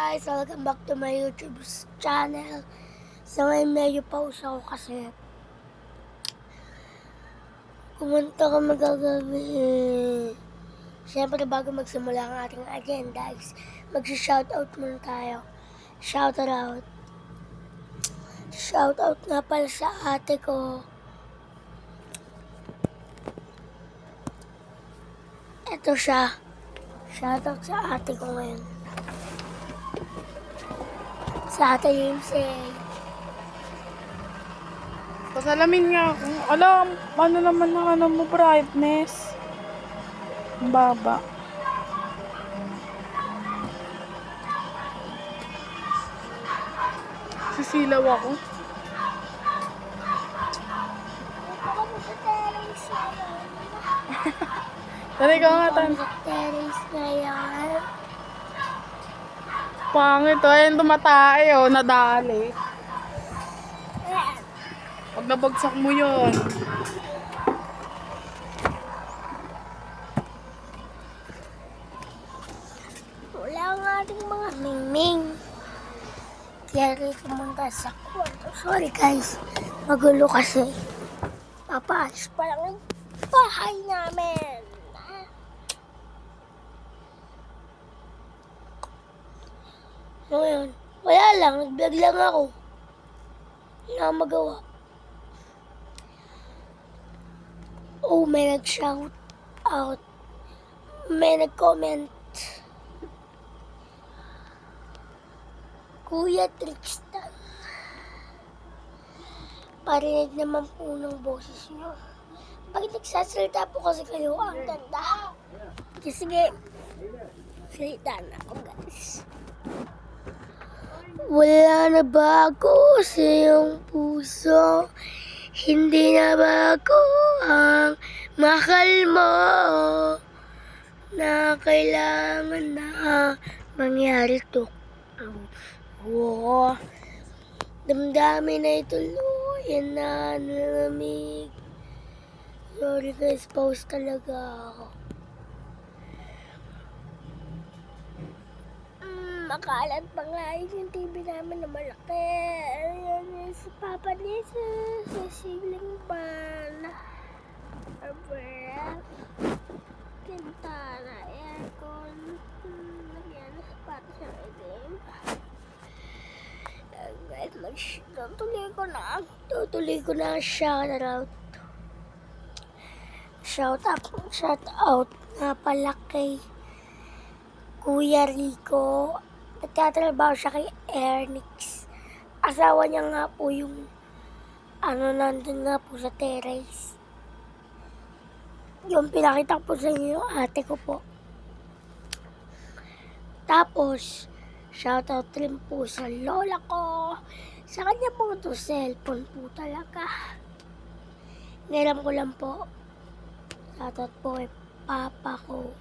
guys! Welcome back to my YouTube channel. So ngayon medyo pause ako kasi kumunta ko magagabi. Siyempre bago magsimula ang ating agenda is mag-shoutout muna tayo. Shoutout nga pala sa ate ko. Ito siya. Shoutout sa ate ko ngayon. Sa ate Limsey. Pasalamin nga ako. Alam, ano naman ang ano mo, brightness. Ang baba. Sisilaw ako. Tari ka nga, tan. Terrace ngayon. Pangit, oh. Ayun, tumatay, oh. Nadali. Pag nabagsak mo yun. Wala ang ating mga mingming. Kaya rin pumunta sa kwarto. Sorry guys, magulo kasi. Papaalis pa lang yung bahay namin. So yun, wala lang, nag-vlog lang ako. Wala akong magawa. Oh, may nag-shout out. May nag-comment. Kuya Trixtan, parinig naman po ng boses nyo. Bakit nagsasalita po kasi kayo? Ang ganda. Sige, salita na ako guys. Wala na ba ako sa iyong puso? Hindi na ba ako ang mahal mo? Na kailangan na mangyari to. Wow. Damdamin na ituluyan na nalamig. Sorry guys, pause talaga ako. Makalat pa nga yung TV namin na malaki. Ayan, si Papa Lisa, sa ceiling fan. Abra. Kintana, aircon. Lagyan na sapatos ng ilim. Guys, tutuloy ko na ang shout out nga pala kay Kuya Rico. Nagtatrabaho siya kay Ernix. Asawa niya nga po yung nandun nga po sa terrace. Yung pinakita po sa inyo yung ate ko po. Tapos shoutout rin po sa lola ko. Sa kanya po ito cellphone po talaga. Nilam ko lang po. Shoutout po kay papa ko.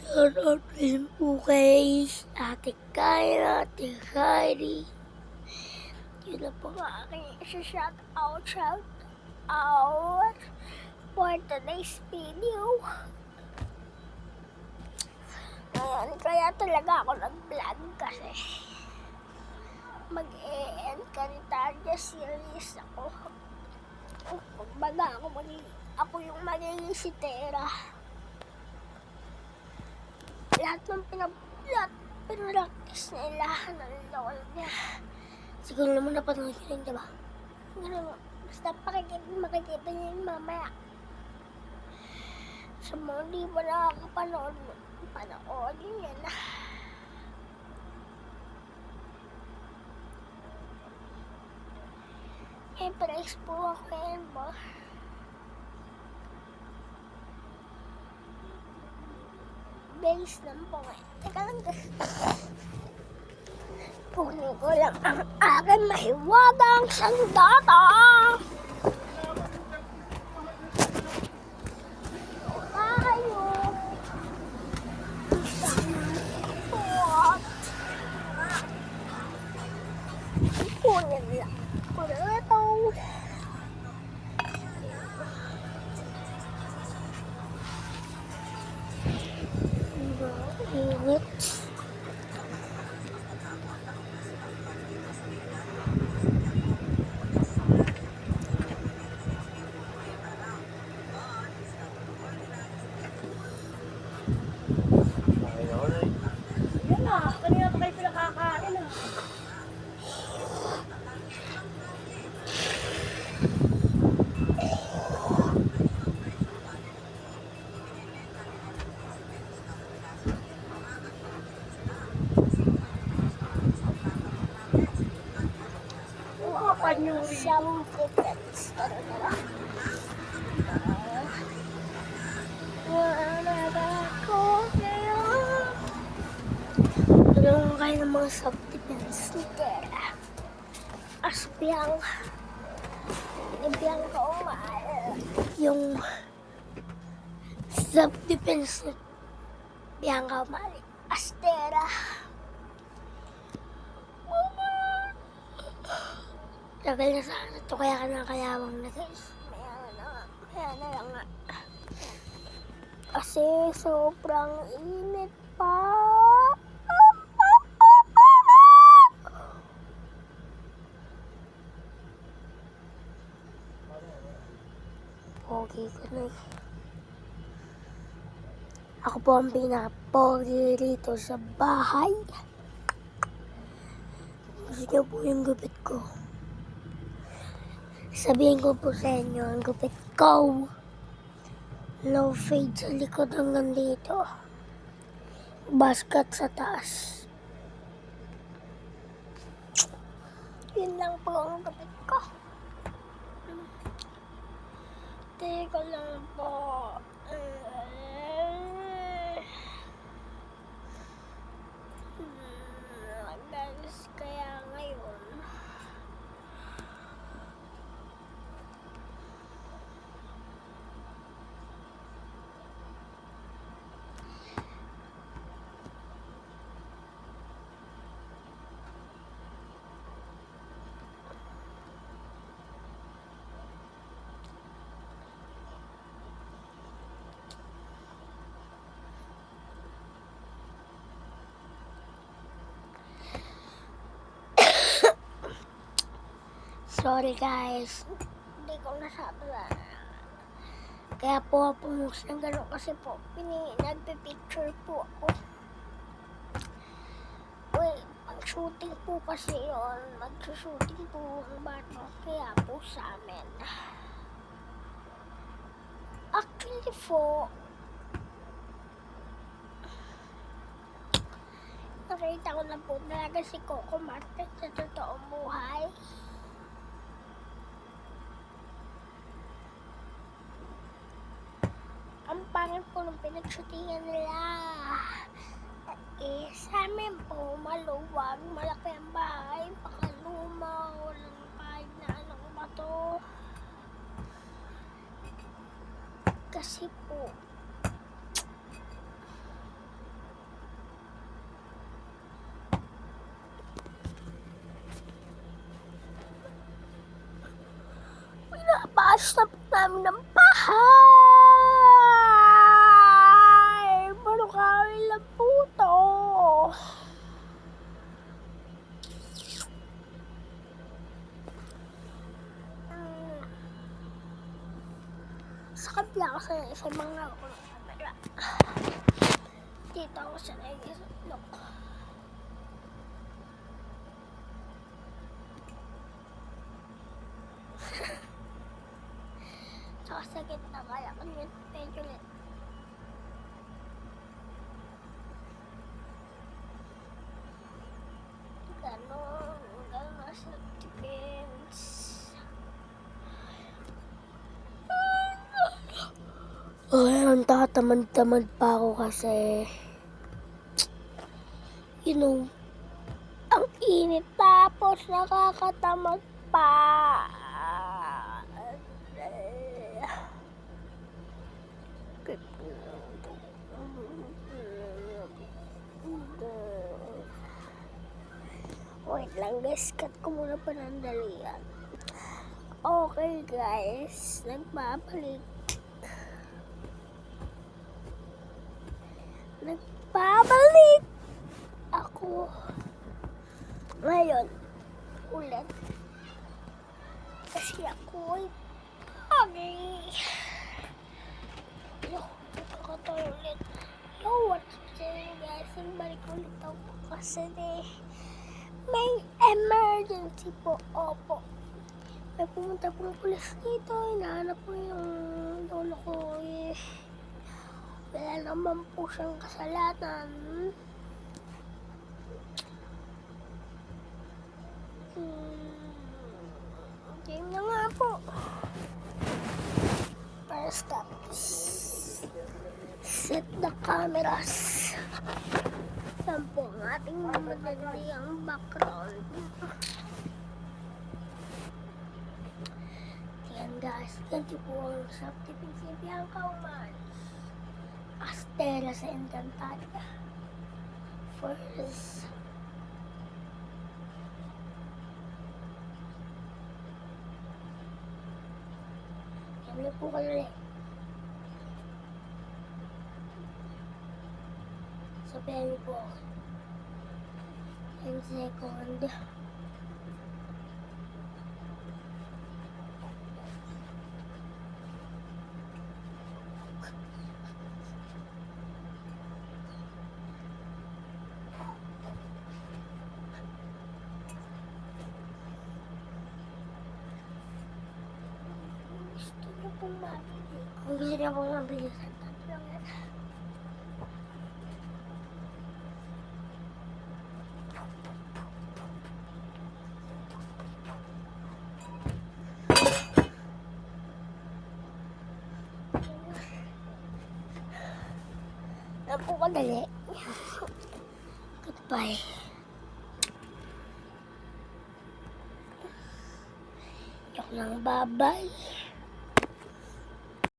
Shoutout rin po kay ate Kyra, ate Heidi. Yun na po nga aking shoutout for today's video. Ayan, kaya talaga ako nag-vlog kasi mag-e-encantaria series ako. Kumbaga ako yung magiging si Tera. Lahat ng pinractice nila ng lola niya. Siguro naman napanood nyo rin, diba? Basta makikita nyo yun mamaya. Sa mga di ba nakakapanood, panoodin nyo na. Press po ako yan ba? Base lang po ngayon. Teka lang guys. Punin ko lang ang aking mahiwagang sandata. Punin lang. Punin ito. Diba? Init. Yan na, kanina pa kayo pinakakain ah. Mga panyuri. Siyang tickets. Wala ako ngayon. Tulungan kayo ng mga self-defense ni Tera. Asbiyang. Ibiyang ka umaal. Yung self-defense ni Bianca Umali. Astera. Tagal na sana ito kaya kinakalawang na guys. Maya na lang nga. Kasi sobrang init pa. Pogi ko na eh. Ako po ang pinaka-pogi rito sa bahay. Gusto niyo po yung gupit ko. Sabihin ko po sa inyo, ang gupit ko. Low fade sa likod hanggang dito. Basket sa taas. Yun lang po ang gupit ko. Teka lang po. Guys, kaya ngayon. Sorry guys, hindi ko nasabi na. Kaya po pumus ng gano'n kasi po, nagpe-picture po ako. Wait, pag-shooting po kasi yun, mag-shooting po ang bata, kaya po sa amin. Actually po, nakita ko na po talaga si Coco Martin sa totoong buhay. Ang pangit po ng pinag-shootingan nila. Sa amin po, maluwag, malaki ang bahay, pakaluma, walang kahit na anong bato. Kasi po, pinapaas na po namin ng bahay. Paano kami lang po to? Sa kabila ko sa mga ako ng camera. Dito ako sa nag-islok. Saka sa gitna kaya kami medyo ulit. Ganon na self-defense. Ang tatamad-tamad pa ako kasi ang init tapos nakakatamad pa. Wait lang guys, cut ko muna panandalian. Okay guys, nagbabalik. Nagbabalik! Ngayon, ulit. Kasi ako ay pagi. Yo, nakakatawa ulit. Yo, what's up guys? Balik ulit ako kasi may emergency po. Opo. May pumunta pong pulis dito. Hinahanap po yung lolo ko. Wala naman po siyang kasalanan. Game na nga po. First up, set the cameras. Yan po ang ating magandang background. Yan guys, ganito po ang shop tiping si Bianca Umaris. Astera sa Encantadia. First, kami po kayo ulit. Sabihin niyo po. 10 second. Gusto niyo pong mabili. Kung gusto niyo pong mabili, santan lang yan. Yan po kadali. Goodbye. Yok lang, bye-bye.